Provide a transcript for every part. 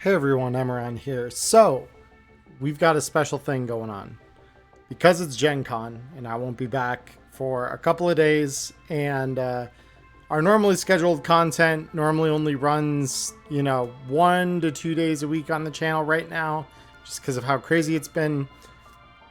Hey everyone, Emmerron here. So, we've got a special thing going on. Because it's Gen Con, and I won't be back for a couple of days, and our normally scheduled content normally only runs, 1 to 2 days a week on the channel right now, just because of how crazy it's been.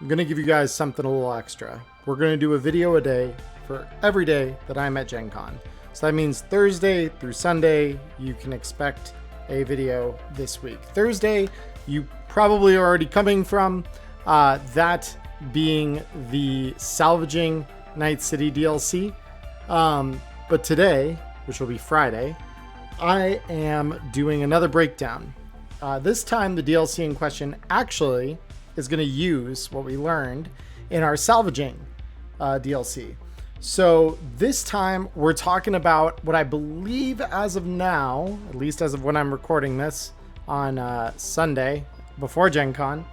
I'm going to give you guys something a little extra. We're going to do a video a day for every day that I'm at Gen Con. So that means Thursday through Sunday, you can expect a video this week. Thursday, you probably are already coming from, that being the Salvaging Night City DLC. But today, which will be Friday, I am doing another breakdown. This time, the DLC in question actually is going to use what we learned in our Salvaging DLC. So this time we're talking about what I believe as of now, at least as of when I'm recording this on Sunday before Gen Con,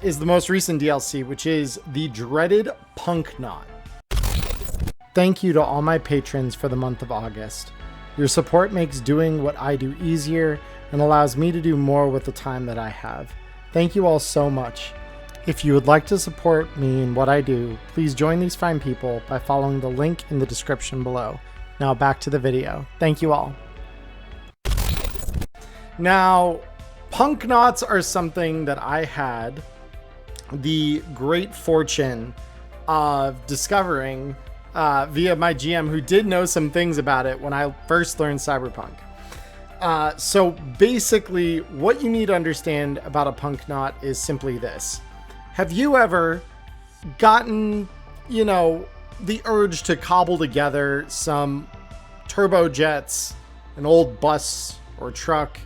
is the most recent DLC, which is the Dreaded Punknaught. Thank you to all my patrons for the month of August. Your support makes doing what I do easier and allows me to do more with the time that I have. Thank you all so much. If you would like to support me in what I do, please join these fine people by following the link in the description below. Now back to the video. Thank you all. Now, Punknaughts are something that I had the great fortune of discovering via my GM, who did know some things about it when I first learned Cyberpunk. So basically, what you need to understand about a Punknaught is simply this. Have you ever gotten, the urge to cobble together some turbojets, an old bus or truck,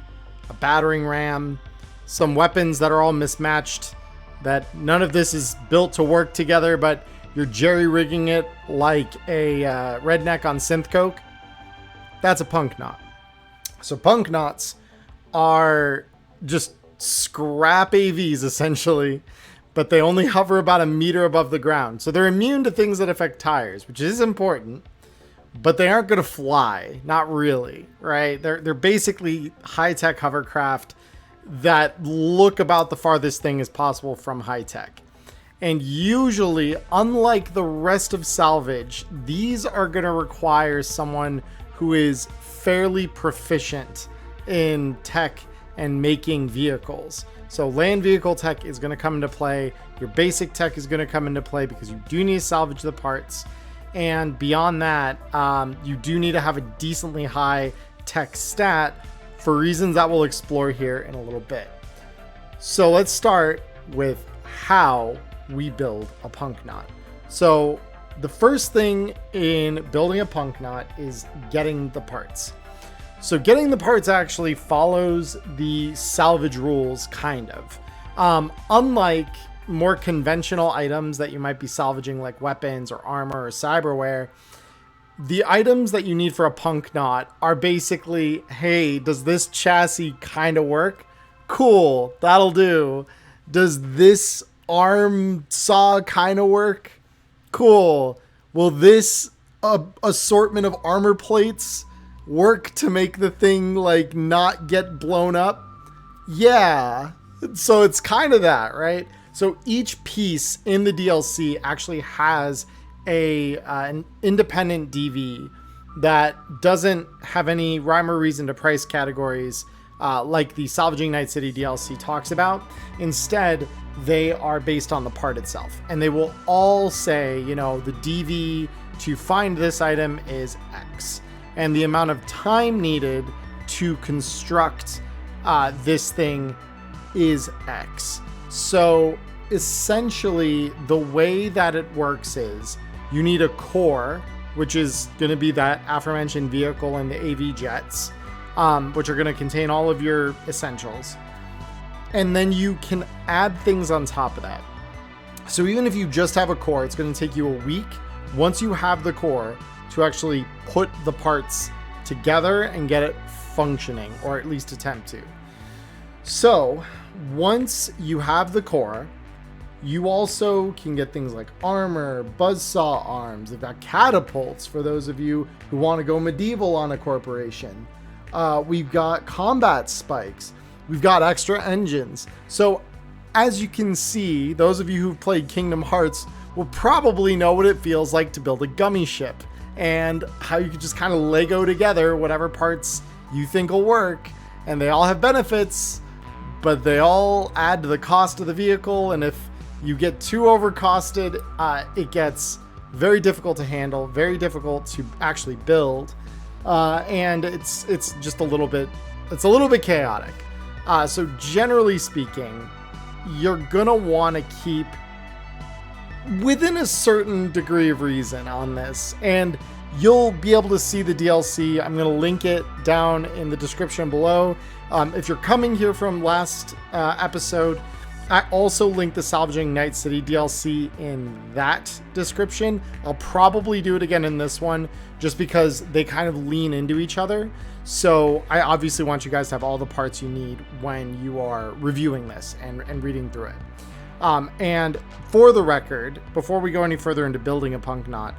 a battering ram, some weapons that are all mismatched, that none of this is built to work together, but you're jerry-rigging it like a redneck on synth coke? That's a Punknaught. So Punknaughts are just scrap AVs, essentially, but they only hover about a meter above the ground. So they're immune to things that affect tires, which is important, but they aren't going to fly. Not really, right? They're basically high-tech hovercraft that look about the farthest thing as possible from high-tech. And usually, unlike the rest of salvage, these are going to require someone who is fairly proficient in tech and making vehicles. So land vehicle tech is going to come into play. Your basic tech is going to come into play because you do need to salvage the parts. And beyond that, you do need to have a decently high tech stat for reasons that we'll explore here in a little bit. So let's start with how we build a Punknaught. So the first thing in building a Punknaught is getting the parts. So getting the parts actually follows the salvage rules, kind of. Unlike more conventional items that you might be salvaging, like weapons or armor or cyberware, the items that you need for a Punknaught are basically, hey, does this chassis kind of work? Cool, that'll do. Does this arm saw kind of work? Cool. Will this assortment of armor plates work to make the thing not get blown up? Yeah. So it's kind of that, right? So each piece in the DLC actually has an independent DV that doesn't have any rhyme or reason to price categories like the Salvaging Night City DLC talks about. Instead, they are based on the part itself, and they will all say, the DV to find this item is X, and the amount of time needed to construct this thing is X. So essentially, the way that it works is you need a core, which is going to be that aforementioned vehicle and the AV jets, which are going to contain all of your essentials. And then you can add things on top of that. So even if you just have a core, it's going to take you a week once you have the core to actually put the parts together and get it functioning, or at least attempt to. So once you have the core, you also can get things like armor, buzzsaw arms. They've got catapults for those of you who want to go medieval on a corporation. We've got combat spikes. We've got extra engines. So as you can see, those of you who've played Kingdom Hearts will probably know what it feels like to build a gummy ship and how you can just kind of Lego together whatever parts you think will work. And they all have benefits, but they all add to the cost of the vehicle. And if you get too overcosted, it gets very difficult to handle, very difficult to actually build. And it's just a little bit chaotic. So generally speaking, you're gonna want to keep within a certain degree of reason on this, and you'll be able to see the DLC. I'm gonna link it down in the description below. If you're coming here from last episode, I also linked the Salvaging Night City DLC in that description. I'll probably do it again in this one just because they kind of lean into each other. So I obviously want you guys to have all the parts you need when you are reviewing this and reading through it. And for the record, before we go any further into building a Punknaught,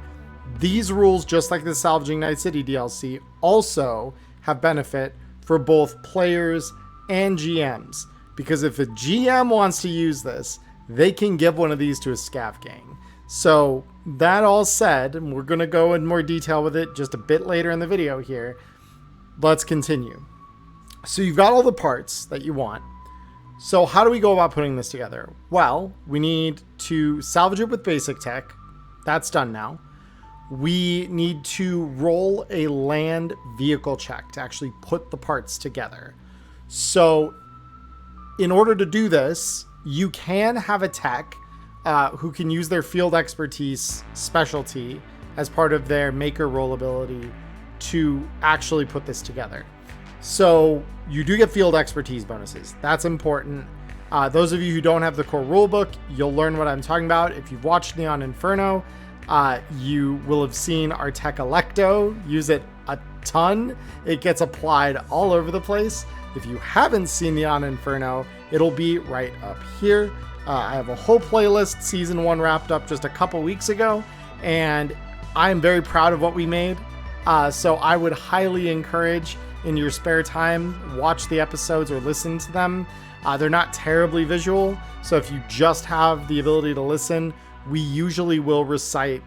these rules, just like the Salvaging Night City DLC, also have benefit for both players and GMs. Because if a GM wants to use this, they can give one of these to a scav gang. So that all said, and we're going to go in more detail with it just a bit later in the video here, let's continue. So you've got all the parts that you want. So how do we go about putting this together? Well, we need to salvage it with basic tech. That's done now. We need to roll a land vehicle check to actually put the parts together. So in order to do this, you can have a tech who can use their field expertise specialty as part of their maker roll ability to actually put this together. So you do get field expertise bonuses. That's important. Those of you who don't have the core rulebook, you'll learn what I'm talking about. If you've watched Neon Inferno, you will have seen our tech Electo use it a ton. It gets applied all over the place. If you haven't seen Neon Inferno, it'll be right up here. I have a whole playlist. Season 1 wrapped up just a couple weeks ago, and I'm very proud of what we made. So I would highly encourage, in your spare time, watch the episodes or listen to them. They're not terribly visual, so if you just have the ability to listen, we usually will recite,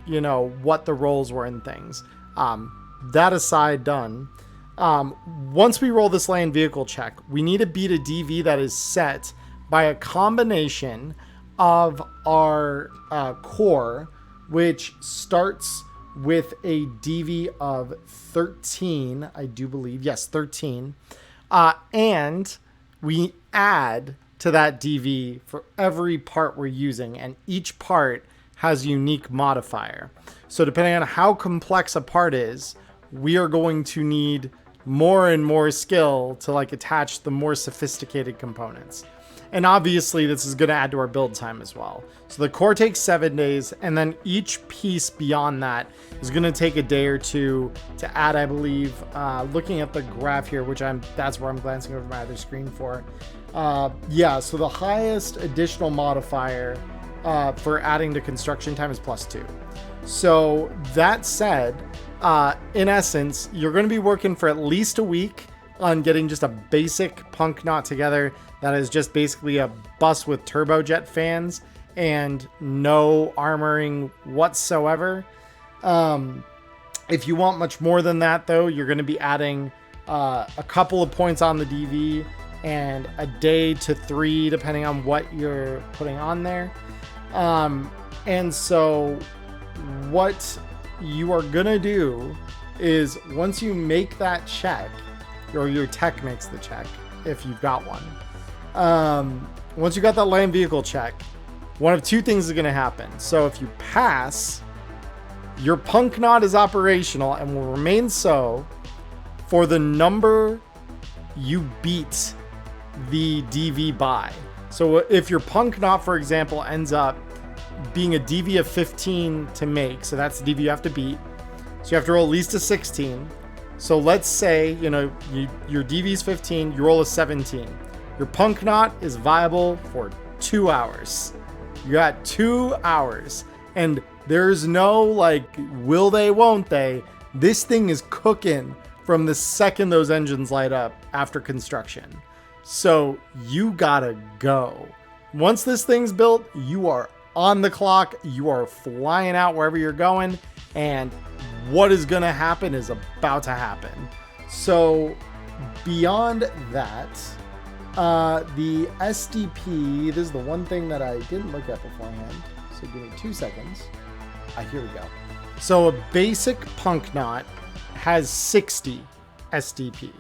what the roles were and things. That aside, done. Once we roll this land vehicle check, we need to beat a DV that is set by a combination of our core, which starts with a DV of 13, I do believe. Yes, 13. And we add to that DV for every part we're using, and each part has a unique modifier. So depending on how complex a part is, we are going to need more and more skill to attach the more sophisticated components. And obviously this is going to add to our build time as well. So the core takes 7 days, and then each piece beyond that is going to take a day or two to add, I believe. Looking at the graph here, that's where I'm glancing over my other screen for. So the highest additional modifier for adding to construction time is +2. So that said, in essence, you're going to be working for at least a week on getting just a basic Punknaught together. That is just basically a bus with turbojet fans and no armoring whatsoever. If you want much more than that, though, you're going to be adding a couple of points on the DV and a day to 3, depending on what you're putting on there. And so what you are going to do is, once you make that check, or your tech makes the check, if you've got one, once you got that land vehicle check, one of two things is going to happen. So if you pass, your Punknaught is operational and will remain so for the number you beat the DV by. So if your Punknaught, for example, ends up being a DV of 15 to make, so that's the DV you have to beat, so you have to roll at least a 16. So let's say, your DV is 15, you roll a 17. Your Punknaught is viable for 2 hours. You got 2 hours, and there's no will they, won't they. This thing is cooking from the second those engines light up after construction. So you gotta go. Once this thing's built, you are on the clock. You are flying out wherever you're going. And what is gonna happen is about to happen. So beyond that, the SDP, this is the one thing that I didn't look at beforehand. So give me 2 seconds. Here we go. So a basic Punknaught has 60 SDP.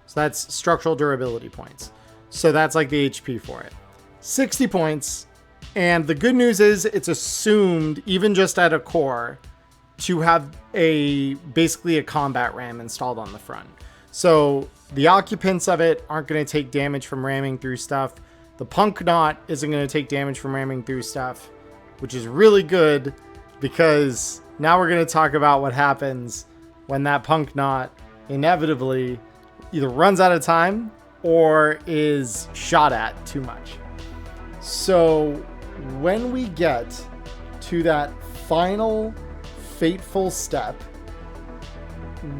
So that's structural durability points. So that's like the HP for it. 60 points. And the good news is it's assumed, even just at a core, to have basically a combat ram installed on the front. So the occupants of it aren't going to take damage from ramming through stuff. The Punknaught isn't going to take damage from ramming through stuff, which is really good because now we're going to talk about what happens when that Punknaught inevitably either runs out of time or is shot at too much. So when we get to that final fateful step,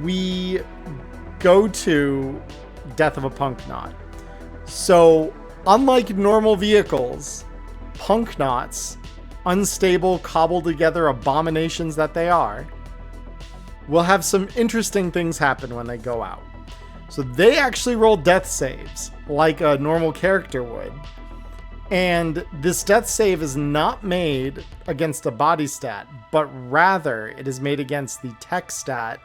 we go to death of a Punknaught. So unlike normal vehicles, Punknaughts, unstable, cobbled together abominations that they are, will have some interesting things happen when they go out. So they actually roll death saves like a normal character would. And this death save is not made against a body stat, but rather it is made against the tech stat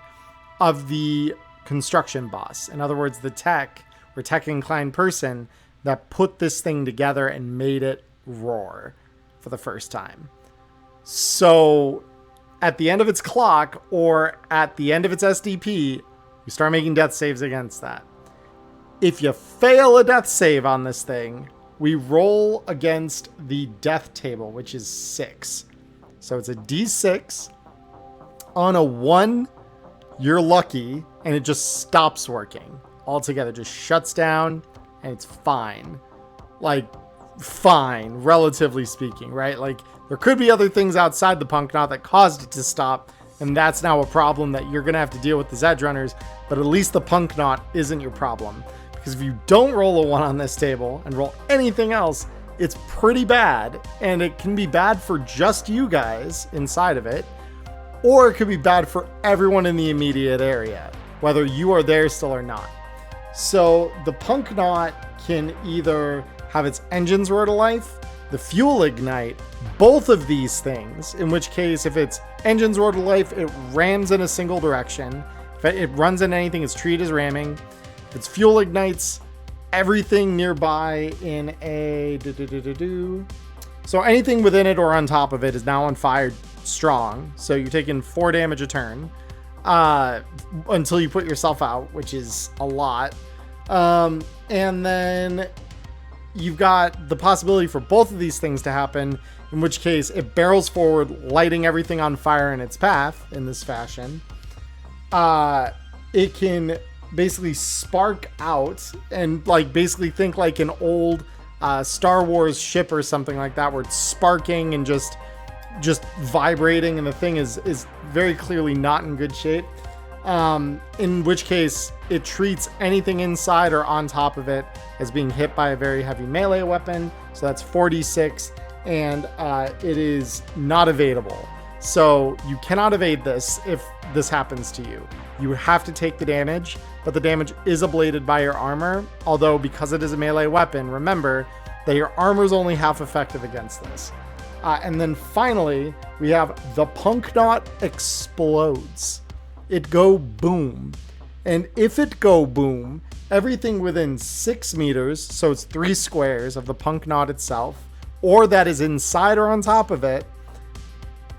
of the construction boss. In other words, the tech or tech inclined person that put this thing together and made it roar for the first time. So at the end of its clock or at the end of its SDP, you start making death saves against that. If you fail a death save on this thing, we roll against the death table, which is 6. So it's a D6. On a 1, you're lucky, and it just stops working altogether. Just shuts down, and it's fine. Like, fine, relatively speaking, right? Like, there could be other things outside the Punknaught that caused it to stop, and that's now a problem that you're going to have to deal with as edge runners, but at least the Punknaught isn't your problem. Because if you don't roll a 1 on this table and roll anything else, it's pretty bad. And it can be bad for just you guys inside of it, or it could be bad for everyone in the immediate area, whether you are there still or not. So the Punknaught can either have its engines roar to life, the fuel ignite, both of these things, in which case if its engines roar to life, it rams in a single direction. If it runs into anything, it's treated as ramming. If its fuel ignites, everything nearby in a so anything within it or on top of it is now on fire strong. So you're taking 4 damage a turn until you put yourself out, which is a lot. And then you've got the possibility for both of these things to happen, in which case it barrels forward, lighting everything on fire in its path in this fashion. It can basically spark out and like basically think like an old Star Wars ship or something like that, where it's sparking and just vibrating, and the thing is very clearly not in good shape. In which case it treats anything inside or on top of it as being hit by a very heavy melee weapon. So that's 46, and it is not evadable. So you cannot evade this if this happens to you. You have to take the damage, but the damage is ablated by your armor. Although because it is a melee weapon, remember that your armor is only half effective against this. And then finally, we have the Punknaught explodes. It go boom. And if it go boom, everything within 6 meters, so it's 3 squares of the Punknaught itself, or that is inside or on top of it,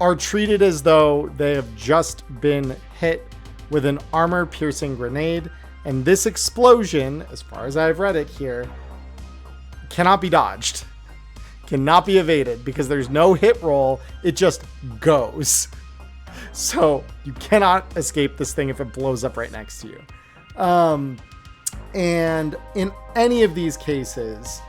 are treated as though they have just been hit with an armor-piercing grenade. And this explosion, as far as I've read it here, cannot be dodged. Cannot be evaded because there's no hit roll. It just goes. So you cannot escape this thing if it blows up right next to you. And in any of these cases,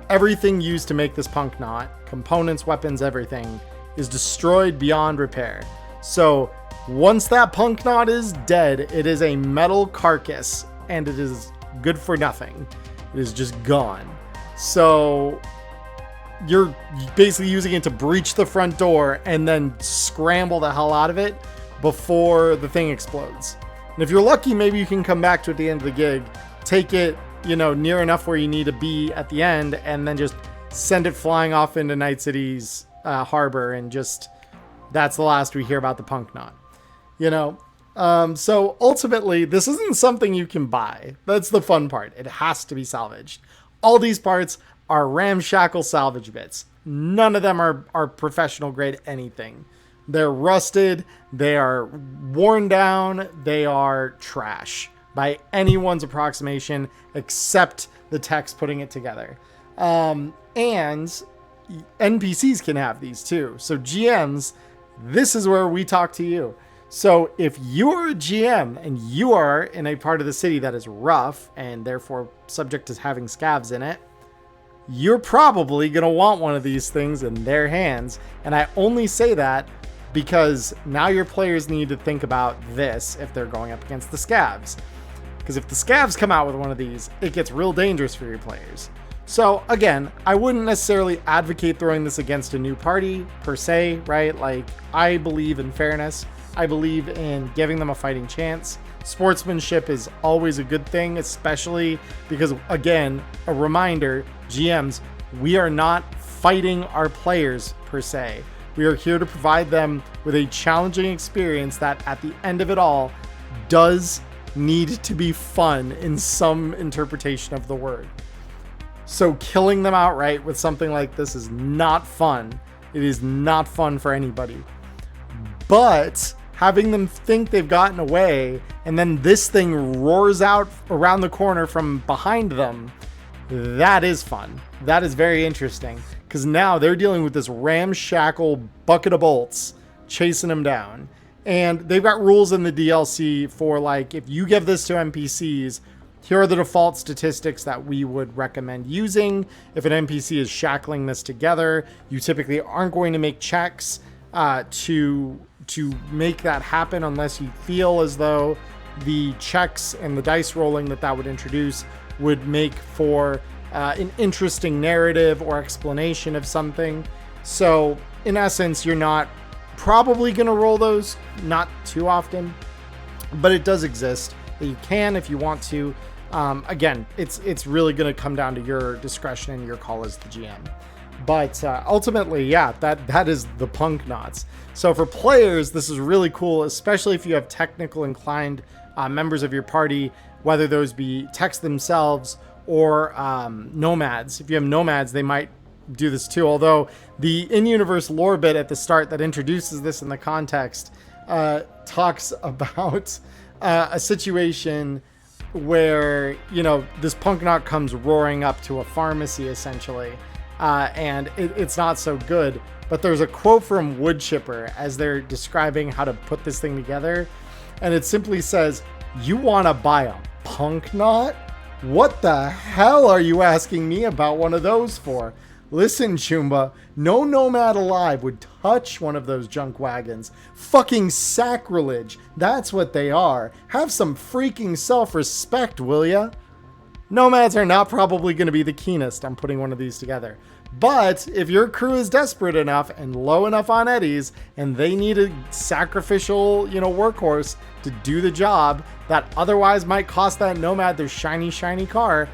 everything used to make this Punknaught, components, weapons, everything, is destroyed beyond repair. So once that Punknaught is dead, it is a metal carcass and it is good for nothing. It is just gone. So you're basically using it to breach the front door and then scramble the hell out of it before the thing explodes. And if you're lucky, maybe you can come back to it at the end of the gig, take it, near enough where you need to be at the end, and then just send it flying off into Night City's harbor, and just that's the last we hear about the Punknaught. So ultimately, this isn't something you can buy. That's the fun part. It has to be salvaged. All these parts are ramshackle salvage bits. None of them are professional grade anything. They're rusted. They are worn down. They are trash by anyone's approximation, except the techs putting it together. And NPCs can have these too. So GMs, this is where we talk to you. So if you're a GM and you are in a part of the city that is rough and therefore subject to having scavs in it, you're probably going to want one of these things in their hands. And I only say that because now your players need to think about this if they're going up against the scavs. Because if the scavs come out with one of these, it gets real dangerous for your players. So again, I wouldn't necessarily advocate throwing this against a new party per se, right? Like, I believe in fairness. I believe in giving them a fighting chance. Sportsmanship is always a good thing, especially because, again, a reminder, GMs, we are not fighting our players per se. We are here to provide them with a challenging experience that at the end of it all does need to be fun in some interpretation of the word. So killing them outright with something like this is not fun. It is not fun for anybody. But having them think they've gotten away and then this thing roars out around the corner from behind them, that is fun. That is very interesting because now they're dealing with this ramshackle bucket of bolts chasing them down. And they've got rules in the DLC for, like, if you give this to NPCs, here are the default statistics that we would recommend using. If an NPC is shackling this together, you typically aren't going to make checks to make that happen unless you feel as though the checks and the dice rolling that would introduce would make for an interesting narrative or explanation of something. So in essence, you're not probably going to roll those, not too often, but it does exist that you can if you want to. Again, it's really going to come down to your discretion and your call as the GM. But ultimately, yeah, that is the Punknaughts. So for players, this is really cool, especially if you have technical inclined members of your party, whether those be techs themselves or nomads. If you have nomads, they might do this too. Although the in-universe lore bit at the start that introduces this in the context talks about a situation where, this Punknaught comes roaring up to a pharmacy essentially. And it's not so good. But there's a quote from Wood Chipper as they're describing how to put this thing together. And it simply says, "You want to buy a Punknaught? What the hell are you asking me about one of those for? Listen, Chumba, no nomad alive would touch one of those junk wagons. Fucking sacrilege. That's what they are. Have some freaking self-respect, will ya?" Nomads are not probably going to be the keenest on putting one of these together. But if your crew is desperate enough and low enough on eddies and they need a sacrificial, workhorse to do the job that otherwise might cost that nomad their shiny, shiny car,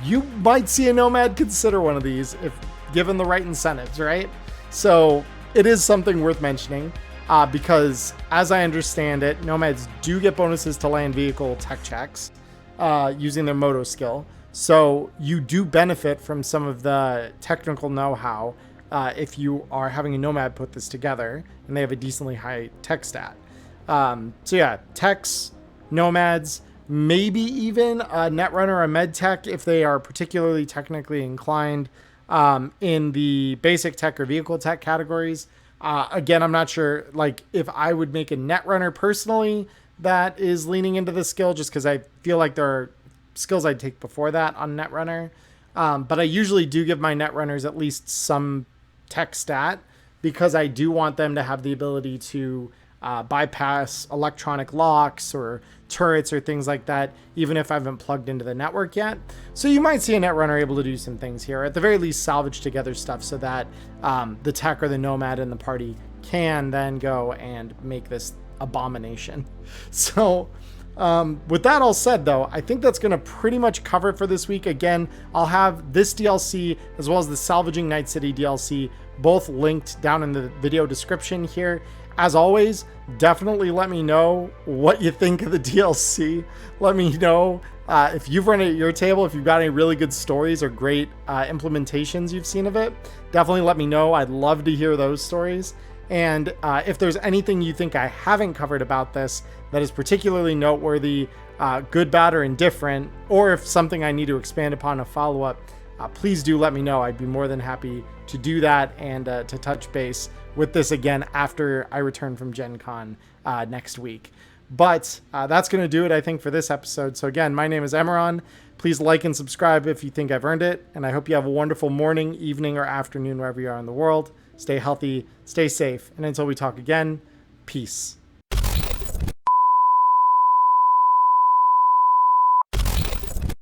you might see a nomad consider one of these if given the right incentives, right? So it is something worth mentioning because as I understand it, nomads do get bonuses to land vehicle tech checks using their moto skill. So you do benefit from some of the technical know-how if you are having a nomad put this together and they have a decently high tech stat. So yeah, techs, nomads, maybe even a netrunner or a med tech if they are particularly technically inclined in the basic tech or vehicle tech categories. Again, I'm not sure like if I would make a netrunner personally that is leaning into the skill just because I feel like there are skills I'd take before that on netrunner. But I usually do give my netrunners at least some tech stat because I do want them to have the ability to bypass electronic locks or turrets or things like that, even if I haven't plugged into the network yet. So you might see a netrunner able to do some things here, at the very least salvage together stuff so that the tech or the nomad in the party can then go and make this abomination. So with that all said, though, I think that's going to pretty much cover it for this week. Again, I'll have this DLC as well as the Salvaging Night City DLC both linked down in the video description here. As always, definitely let me know what you think of the DLC. Let me know if you've run it at your table, if you've got any really good stories or great implementations you've seen of it. Definitely let me know. I'd love to hear those stories. And if there's anything you think I haven't covered about this that is particularly noteworthy, good, bad, or indifferent, or if something I need to expand upon a follow-up, please do let me know. I'd be more than happy to do that and to touch base with this again after I return from Gen Con next week. But that's going to do it, I think, for this episode. So again, my name is Emmerron. Please like and subscribe if you think I've earned it. And I hope you have a wonderful morning, evening, or afternoon wherever you are in the world. Stay healthy, stay safe, and until we talk again, peace.